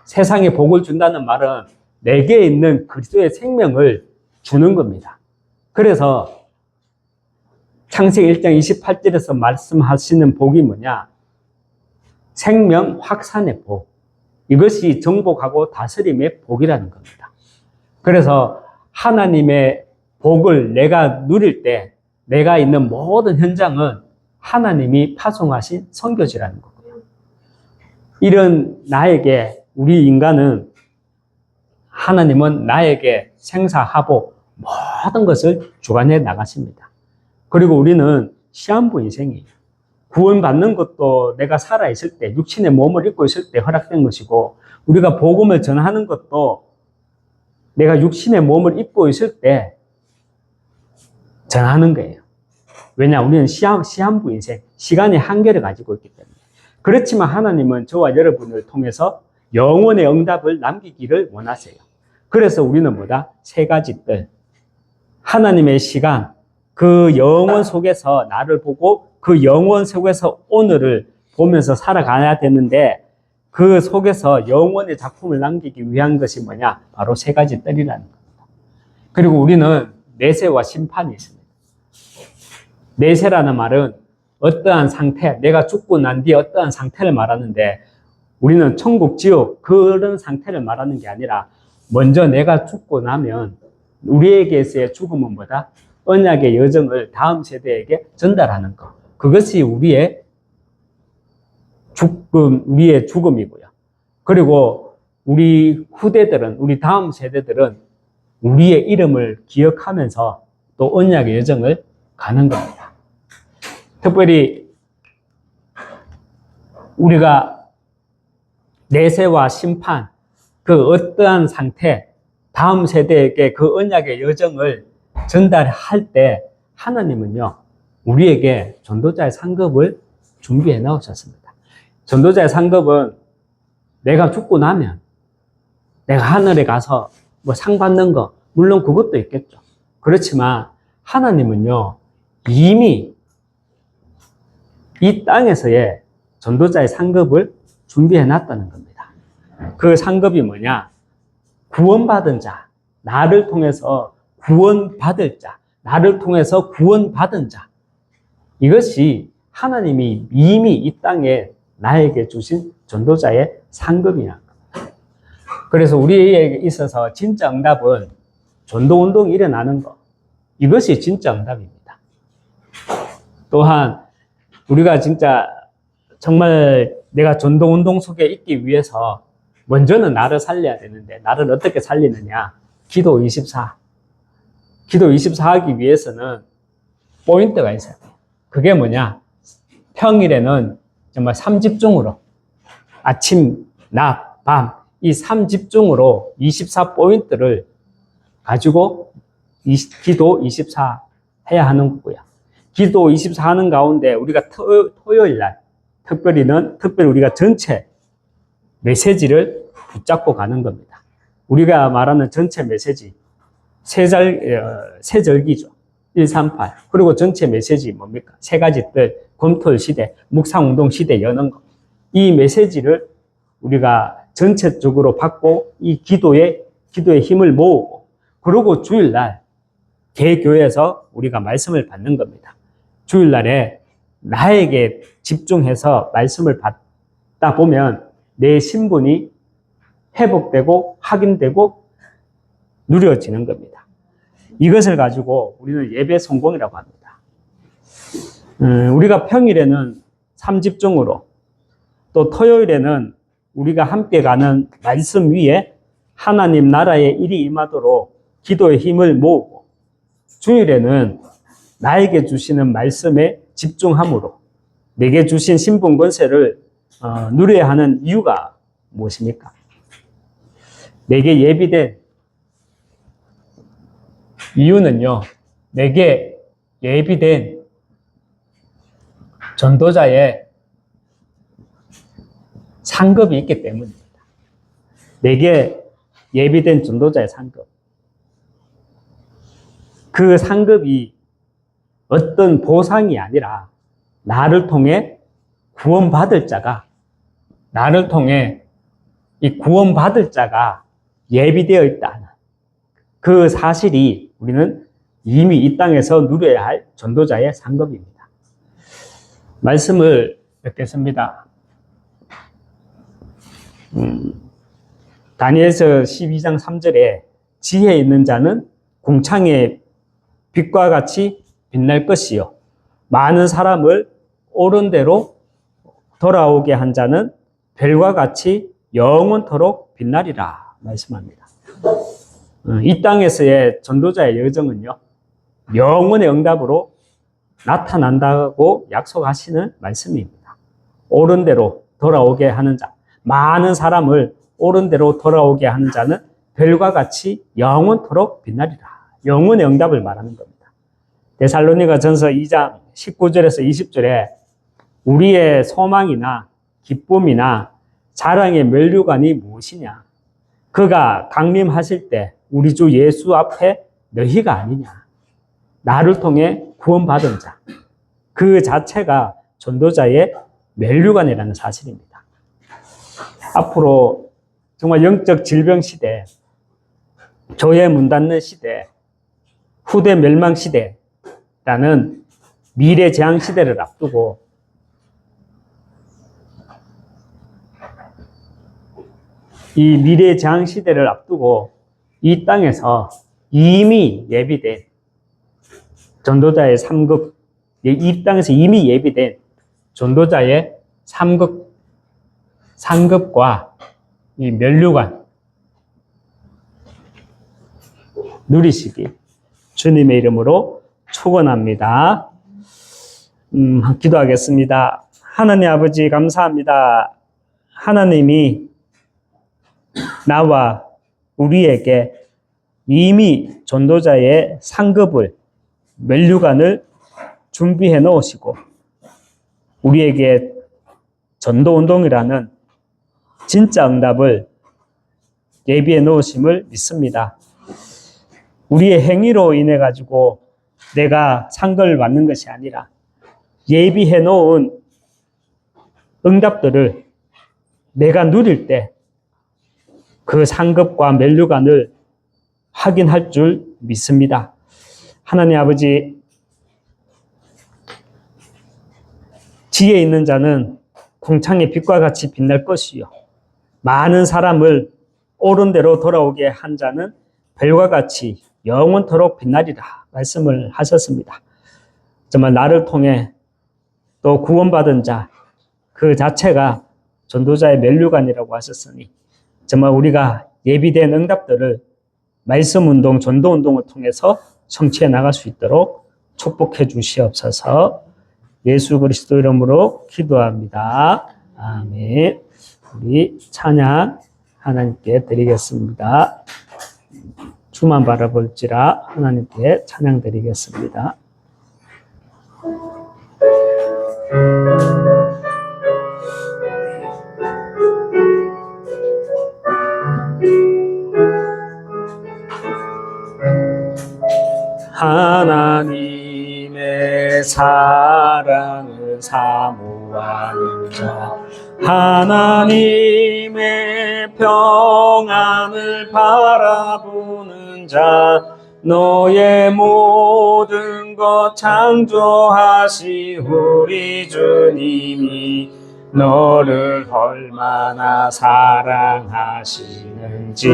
세상에 복을 준다는 말은 내게 있는 그리스도의 생명을 주는 겁니다. 그래서 창세기 1장 28절에서 말씀하시는 복이 뭐냐? 생명 확산의 복. 이것이 정복하고 다스림의 복이라는 겁니다. 그래서 하나님의 복을 내가 누릴 때 내가 있는 모든 현장은 하나님이 파송하신 선교지라는 거고요. 이런 나에게, 우리 인간은 하나님은 나에게 생사하복 모든 것을 주관해 나가십니다. 그리고 우리는 시한부 인생이에요. 구원받는 것도 내가 살아있을 때, 육신의 몸을 입고 있을 때 허락된 것이고, 우리가 복음을 전하는 것도 내가 육신의 몸을 입고 있을 때 전하는 거예요. 왜냐? 우리는 시한부 인생, 시간의 한계를 가지고 있기 때문에. 그렇지만 하나님은 저와 여러분을 통해서 영원의 응답을 남기기를 원하세요. 그래서 우리는 뭐다? 세 가지 뜰. 하나님의 시간, 그 영원 속에서 나를 보고 그 영원 속에서 오늘을 보면서 살아가야 되는데, 그 속에서 영원의 작품을 남기기 위한 것이 뭐냐? 바로 세 가지 뜰이라는 겁니다. 그리고 우리는 내세와 심판이 있습니다. 내세라는 말은 어떠한 상태, 내가 죽고 난 뒤에 어떠한 상태를 말하는데, 우리는 천국, 지옥 그런 상태를 말하는 게 아니라 먼저 내가 죽고 나면 우리에게서의 죽음은 뭐다? 언약의 여정을 다음 세대에게 전달하는 것. 그것이 우리의 죽음이고요. 그리고 우리 후대들은, 우리 다음 세대들은 우리의 이름을 기억하면서 또 언약의 여정을 가는 겁니다. 특별히 우리가 내세와 심판, 그 어떠한 상태, 다음 세대에게 그 언약의 여정을 전달할 때 하나님은요, 우리에게 전도자의 상급을 준비해 놓으셨습니다. 전도자의 상급은 내가 죽고 나면 내가 하늘에 가서 뭐 상 받는 거, 물론 그것도 있겠죠. 그렇지만 하나님은요, 이미 이 땅에서의 전도자의 상급을 준비해 놨다는 겁니다. 그 상급이 뭐냐? 구원받은 자, 나를 통해서 구원받을 자, 나를 통해서 구원받은 자. 이것이 하나님이 이미 이 땅에 나에게 주신 전도자의 상급이라는 겁니다. 그래서 우리에게 있어서 진짜 응답은 전도운동이 일어나는 것. 이것이 진짜 응답입니다. 또한 우리가 진짜 정말 내가 전도운동 속에 있기 위해서 먼저는 나를 살려야 되는데, 나를 어떻게 살리느냐? 기도 24. 기도 24 하기 위해서는 포인트가 있어요. 그게 뭐냐? 평일에는 정말 3집중으로 아침, 낮, 밤 이 3집중으로 24포인트를 가지고 기도 24 해야 하는 거고요. 기도 24 하는 가운데 우리가 토요일 날 특별히 우리가 전체 메시지를 붙잡고 가는 겁니다. 우리가 말하는 전체 메시지 세절기죠. 138. 그리고 전체 메시지 뭡니까? 세 가지 뜰, 검토일 시대, 묵상운동 시대 여는 것. 이 메시지를 우리가 전체적으로 받고 이 기도의 힘을 모으고, 그리고 주일날 개교에서 우리가 말씀을 받는 겁니다. 주일날에 나에게 집중해서 말씀을 받다 보면 내 신분이 회복되고 확인되고 누려지는 겁니다. 이것을 가지고 우리는 예배 성공이라고 합니다. 우리가 평일에는 3집중으로, 또 토요일에는 우리가 함께 가는 말씀 위에 하나님 나라의 일이 임하도록 기도의 힘을 모으고, 주일에는 나에게 주시는 말씀에 집중함으로 내게 주신 신분 권세를 누려야 하는 이유가 무엇입니까? 내게 예비된 이유는요, 내게 예비된 전도자의 상급이 있기 때문입니다. 내게 예비된 전도자의 상급. 그 상급이 어떤 보상이 아니라 나를 통해 구원받을 자가, 나를 통해 이 구원받을 자가 예비되어 있다는 그 사실이 우리는 이미 이 땅에서 누려야 할 전도자의 상급입니다. 말씀을 뵙겠습니다. 다니엘서 12장 3절에 지혜 있는 자는 궁창의 빛과 같이 빛날 것이요 많은 사람을 옳은 대로 돌아오게 한 자는 별과 같이 영원토록 빛나리라 말씀합니다. 이 땅에서의 전도자의 여정은요 영원의 응답으로 나타난다고 약속하시는 말씀입니다. 옳은 대로 돌아오게 하는 자, 많은 사람을 옳은 대로 돌아오게 하는 자는 별과 같이 영원토록 빛나리라. 영원의 응답을 말하는 겁니다. 데살로니가 전서 2장 19절에서 20절에 우리의 소망이나 기쁨이나 자랑의 면류관이 무엇이냐? 그가 강림하실 때 우리 주 예수 앞에 너희가 아니냐? 나를 통해 구원받은 자. 그 자체가 전도자의 면류관이라는 사실입니다. 앞으로 정말 영적 질병 시대, 교회 문 닫는 시대, 후대 멸망 시대라는 미래 재앙 시대를 앞두고 이 미래 재앙 시대를 앞두고 이 땅에서 이미 예비된 전도자의 3급, 이 땅에서 이미 예비된 전도자의 3급, 상급과 이 면류관 누리시기 주님의 이름으로 축원합니다. 기도하겠습니다. 하나님 아버지 감사합니다. 하나님이 나와 우리에게 이미 전도자의 상급을 면류관을 준비해 놓으시고 우리에게 전도운동이라는 진짜 응답을 예비해 놓으심을 믿습니다. 우리의 행위로 인해 가지고 내가 상급을 받는 것이 아니라 예비해 놓은 응답들을 내가 누릴 때 그 상급과 면류관을 확인할 줄 믿습니다. 하나님 아버지, 지혜 있는 자는 궁창의 빛과 같이 빛날 것이요 많은 사람을 옳은 대로 돌아오게 한 자는 별과 같이 영원토록 빛나리라 말씀을 하셨습니다. 정말 나를 통해 또 구원받은 자 그 자체가 전도자의 면류관이라고 하셨으니 정말 우리가 예비된 응답들을 말씀운동, 전도운동을 통해서 성취해 나갈 수 있도록 축복해 주시옵소서. 예수 그리스도 이름으로 기도합니다. 아멘. 우리 찬양 하나님께 드리겠습니다. 주만 바라볼지라 하나님께 찬양 드리겠습니다. 하나님의 사랑을 사모하는 자, 하나님의 평안을 바라보는 자, 너의 모든 것 창조하시 우리 주님이 너를 얼마나 사랑하시는지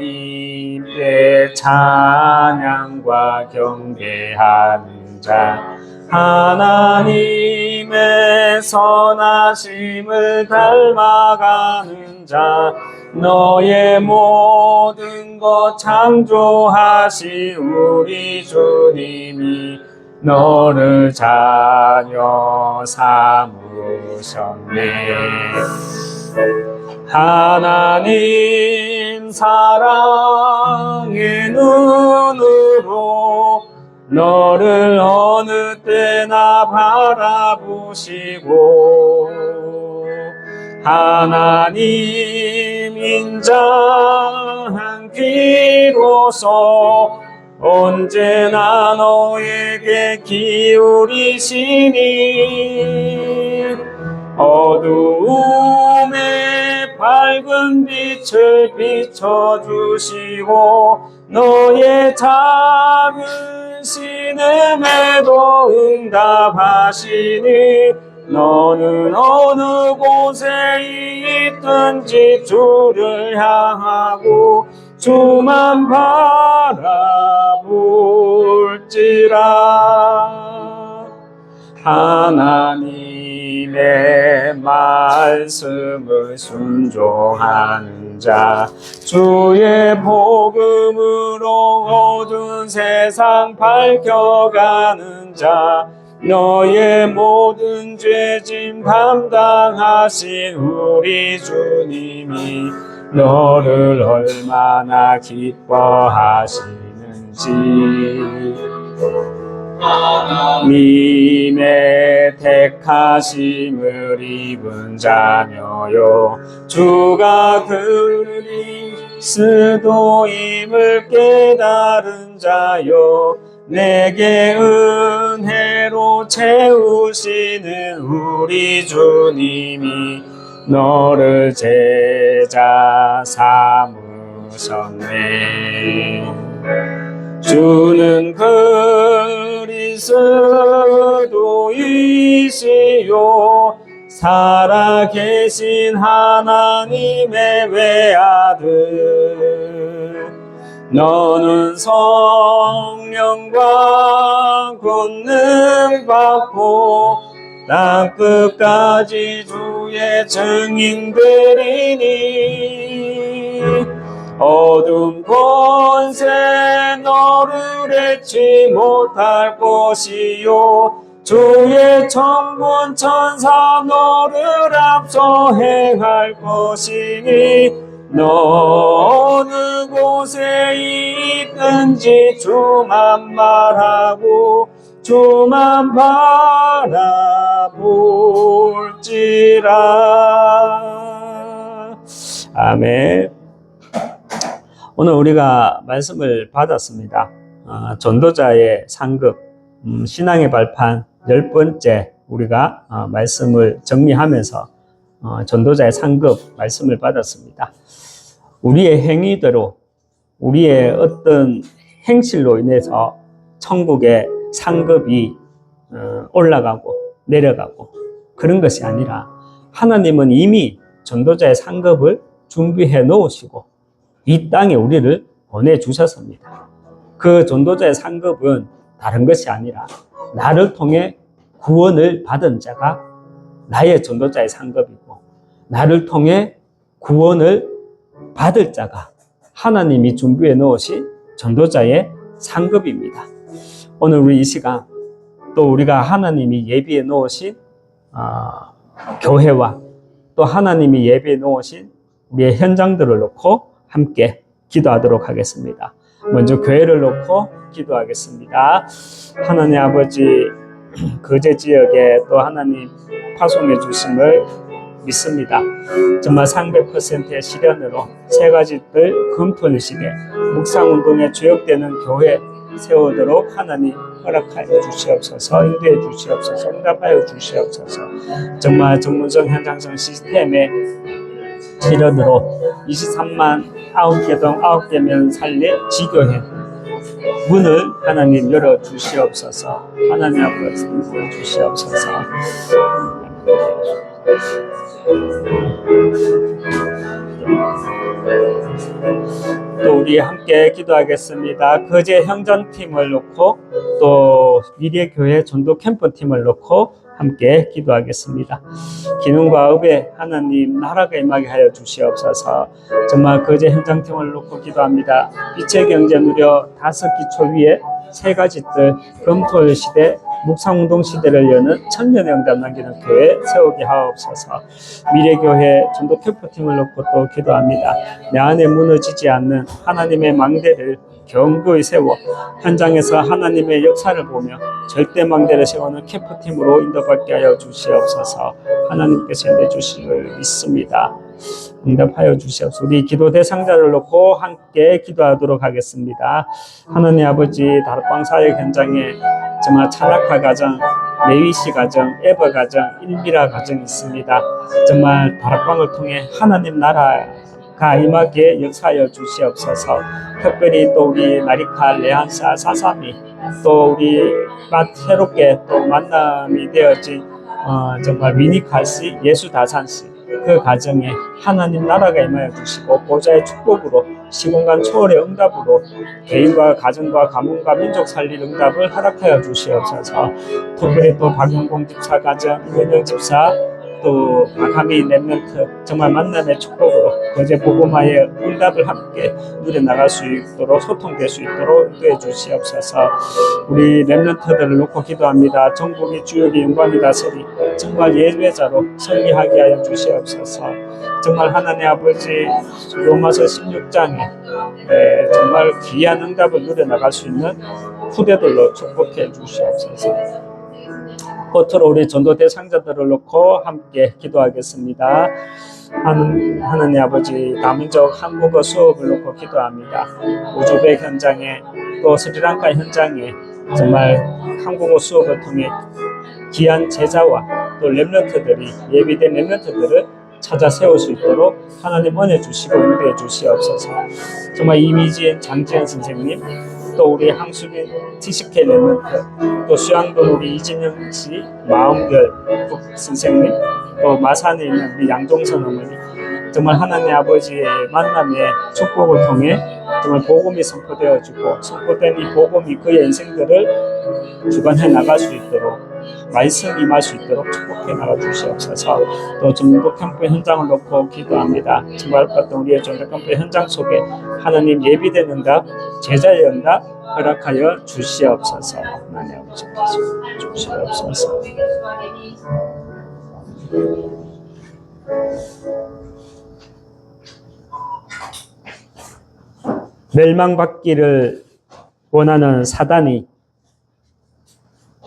하나님의 찬양과 경배하는 자 하나님의 선하심을 닮아가는 자 너의 모든 것 창조하시 우리 주님이 너를 자녀 삼으셨네. 하나님 사랑의 눈으로 너를 어느 때나 바라보시고 하나님 인자한 귀로서 언제나 너에게 기울이시니 어두움의 밝은 빛을 비춰주시고 너의 작은 신음에도 응답하시니 너는 어느 곳에 있든지 주를 향하고 주만 바라볼지라. 하나님의 말씀을 순종하는 자, 주의 복음으로 어두운 세상 밝혀가는 자, 너의 모든 죄짐 감당하신 우리 주님이 너를 얼마나 기뻐하시는지. 하나님의 택하심을 입은 자녀요, 주가 그리스도임을 깨달은 자요, 내게 은혜로 채우시는 우리 주님이 너를 제자 삼으셨네. 주는 그리스도이시요 살아계신 하나님의 외아들. 너는 성령과 권능 받고 땅 끝까지 주의 증인 되리니 어둠 권세 너를 해치 못할 것이요 주의 천군 천사 너를 앞서 행할 것이니 너 어느 곳에 있든지 주만 말하고 주만 바라볼지라. 아멘. 오늘 우리가 말씀을 받았습니다. 전도자의 상급, 신앙의 발판 10번째 우리가 말씀을 정리하면서 전도자의 상급 말씀을 받았습니다. 우리의 행위대로, 우리의 어떤 행실로 인해서 천국의 상급이 올라가고 내려가고 그런 것이 아니라 하나님은 이미 전도자의 상급을 준비해 놓으시고 이 땅에 우리를 보내주셨습니다. 그 전도자의 상급은 다른 것이 아니라 나를 통해 구원을 받은 자가 나의 전도자의 상급이고 나를 통해 구원을 받을 자가 하나님이 준비해 놓으신 전도자의 상급입니다. 오늘 우리 이 시간 또 우리가 하나님이 예비해 놓으신 교회와 또 하나님이 예비해 놓으신 우리의 현장들을 놓고 함께 기도하도록 하겠습니다. 먼저 교회를 놓고 기도하겠습니다. 하나님 아버지, 거제 지역에 또 하나님 파송해 주심을 믿습니다. 정말 300%의 실현으로 세 가지들 금토일식에 묵상운동에 주역되는 교회 세우도록 하나님 허락하여 주시옵소서, 인도해 주시옵소서, 응답하여 주시옵소서. 정말 전문성 현장성 시스템의 실현으로 23만 9개동 9개면 살릴 지교회 문을 하나님 열어 주시옵소서. 하나님 아버지 인도해 주시옵소서. 또 우리 함께 기도하겠습니다. 거제 형전팀을 놓고 또 미래교회 전도 캠프팀을 놓고 함께 기도하겠습니다. 기능과 업에 하나님 나라가 임하게 하여 주시옵소서. 정말 거제 현장팀을 놓고 기도합니다. 빛의 경제 누려 5기초 위에 세 가지들 금토일 시대 묵상운동 시대를 여는 천년의 응답 남기는 교회 세우게 하옵소서. 미래교회 전도 캠프팀을 놓고 또 기도합니다. 내 안에 무너지지 않는 하나님의 망대를 견고히 세워 현장에서 하나님의 역사를 보며 절대 망대를 세우는 캠프팀으로 인도받게 하여 주시옵소서. 하나님께서 내주시기를 믿습니다. 응답하여 주시옵소서. 우리 기도 대상자를 놓고 함께 기도하도록 하겠습니다. 하나님 아버지, 다락방 사역 현장에 정말 찬학화 가정, 레위시 가정, 에버 가정, 일미라 가정이 있습니다. 정말 다락방을 통해 하나님 나라가 임하게 역사하여 주시옵소서. 특별히 또 우리 나리칼, 레한사, 사삼이 또 우리 새롭게 또 만남이 되어진 정말 미니칼씨, 예수다산씨 그 가정에 하나님 나라가 임하여 주시고 보좌의 축복으로 시공간 초월의 응답으로 개인과 가정과 가문과 민족 살릴 응답을 허락하여 주시옵소서. 특별히 또 박영공 집사 가정, 이은영 집사, 또 박하미 랩런트 정말 만남의 축복으로 어제 복음화의 응답을 함께 누려나갈 수 있도록 소통될 수 있도록 인도해 주시옵소서. 우리 랩런트들을 놓고 기도합니다. 전국의 주역이 영광이 다스리 정말 예배자로 승리하게 하여 주시옵소서. 정말 하나님 아버지 로마서 16장에 정말 귀한 응답을 누려나갈 수 있는 후대들로 축복해 주시옵소서. 끝으로 우리 전도 대상자들을 놓고 함께 기도하겠습니다. 하나님 아버지, 다민족 한국어 수업을 놓고 기도합니다. 우즈벡 현장에 또 스리랑카 현장에 정말 한국어 수업을 통해 귀한 제자와 또 랩런트들이 예비된 랩런트들을 찾아 세울 수 있도록 하나님 은혜 주시고 인도해 주시옵소서. 정말 이미진 장지현 선생님, 또 우리 항수빈 TCK 랩런트, 또 수양동 우리 이진영 씨, 마음별 선생님, 또 마산에 있는 우리 양종선 어머니, 정말 하나님 아버지의 만남의 축복을 통해 정말 복음이 선포되어지고 선포된 이 복음이 그의 인생들을 주관해 나갈 수 있도록 말씀이 임할 수 있도록 축복해 나가 주시옵소서. 또 전도 캠프 현장을 놓고 기도합니다. 정말 같은 우리의 전도 캠프 현장 속에 하나님 예비된 응답, 제자의 응답 허락하여 주시옵소서. 하나님 아버지께서 주시옵소서. 멸망받기를 원하는 사단이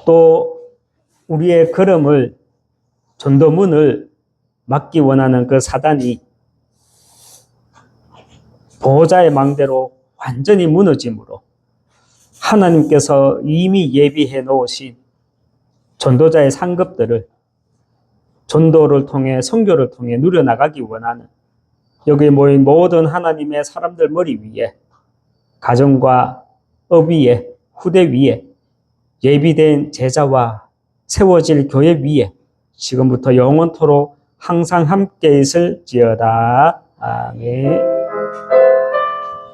또 우리의 걸음을 전도문을 막기 원하는 그 사단이 보호자의 망대로 완전히 무너짐으로 하나님께서 이미 예비해 놓으신 전도자의 상급들을 전도를 통해 선교를 통해 누려나가기 원하는 여기 모인 모든 하나님의 사람들 머리 위에 가정과 업 위에 후대 위에 예비된 제자와 세워질 교회 위에 지금부터 영원토록 항상 함께 있을지어다. 아멘.